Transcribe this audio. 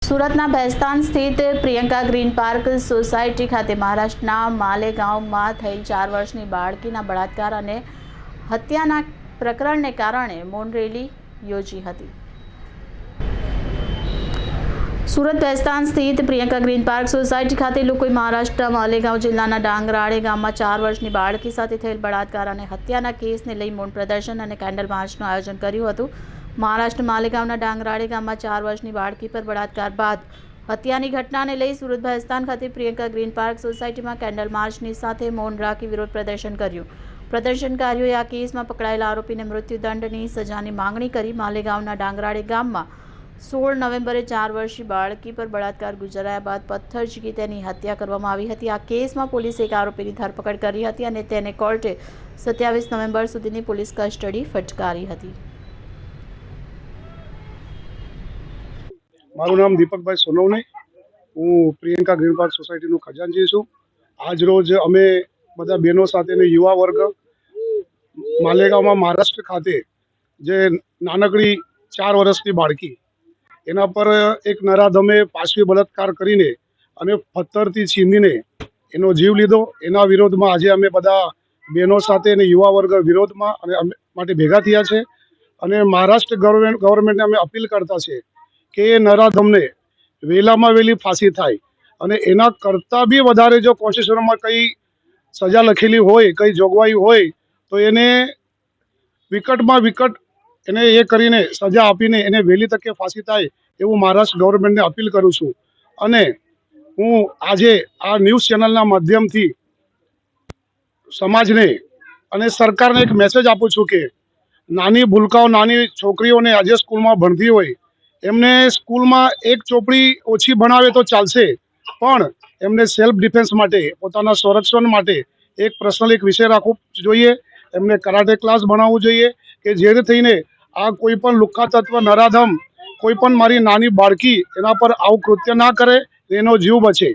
સુરતના ભેસ્તાન સ્થિત Priyanka green park society ખાતે મહારાષ્ટ્રના માલેગાંવમાં થયેલ 4 વર્ષની બાળકીના બળાત્કાર અને હત્યાના પ્રકરણને કારણે મૌન રેલી યોજી હતી। સુરત ભેસ્તાન સ્થિત પ્રિયંકા ગ્રીન પાર્ક સોસાયટી ખાતે લોકોએ મહારાષ્ટ્રના માલેગાંવ જિલ્લાના ડાંગરાળે ગામમાં 4 વર્ષની બાળકી સાથે થયેલ બળાત્કાર અને હત્યાના કેસને લઈ મૌન પ્રદર્શન અને કેન્ડલ માર્ચનું આયોજન કર્યું હતું। મહારાષ્ટ્ર માલેગાંવના ડાંગરાળે ગામમાં 4 વર્ષની બાળકી પર બળાત્કાર બાદ હત્યાની ઘટનાને લઈ સુરત ભેસ્તાન ખાતે પ્રિયંકા ગ્રીન પાર્ક સોસાયટીમાં કેન્ડલ માર્ચની સાથે મૌન રાખી વિરોધ પ્રદર્શન કર્યું। પ્રદર્શનકારીઓએ આ કેસમાં પકડાયેલા આરોપીને મૃત્યુદંડની સજાની માંગણી કરી। માલેગાંવના ડાંગરાળે ગામમાં 16 નવેમ્બરે 4 વર્ષની બાળકી પર બળાત્કાર ગુજાર્યા બાદ પથ્થર ઝીકી તેની હત્યા કરવામાં આવી હતી। આ કેસમાં પોલીસે એક આરોપીની ધરપકડ કરી હતી અને તેને કોર્ટે 27 નવેમ્બર સુધીની પોલીસ કસ્ટડી ફટકારી હતી। મારું નામ દીપકભાઈ સોનવને, હું પ્રિયંકા ગ્રીન પાર્ક સોસાયટીનો ખજાનચી છું। આજ રોજ અમે બધા બહેનો સાથે યુવા વર્ગ માલેગાંવમાં મહારાષ્ટ્ર ખાતે જે નાનકડી 4 વર્ષની બાળકી એના પર એક નરાધમે પાશવી બળાત્કાર કરીને અને પથ્થરથી છીંદીને એનો જીવ લીધો। એના વિરોધમાં આજે અમે બધા બહેનો સાથે યુવા વર્ગ વિરોધમાં અને માટે ભેગા થયા છે અને મહારાષ્ટ્ર ગવર્મેન્ટને અમે અપીલ કરતા છે કે એ નરાધમને વહેલામાં વહેલી ફાંસી થાય અને એના કરતાં બી વધારે જો કોન્સ્ટિટ્યુશનમાં કંઈ સજા લખેલી હોય, કંઈ જોગવાઈ હોય તો એને વિકટમાં વિકટ એને એ કરીને સજા આપીને એને વહેલી તકે ફાંસી થાય એવું મહારાષ્ટ્ર ગવર્મેન્ટને અપીલ કરું છું। અને હું આજે આ ન્યૂઝ ચેનલના માધ્યમથી સમાજને અને સરકારને એક મેસેજ આપું છું કે નાની ભૂલકાઓ, નાની છોકરીઓને આજે સ્કૂલમાં ભણતી હોય એમને સ્કૂલમાં એક ચોપડી ઓછી ભણાવે તો ચાલશે, પણ એમને સેલ્ફ ડિફેન્સ માટે, પોતાના સંરક્ષણ માટે એક પર્સનલ એક વિષય રાખવો જોઈએ। એમને કરાટે ક્લાસ ભણાવવું જોઈએ કે જેથી થઈને આ કોઈ પણ લુખ્ખા તત્વ નરાધમ કોઈ પણ મારી નાની બાળકી એના પર આવું કૃત્ય ના કરે, એનો જીવ બચે।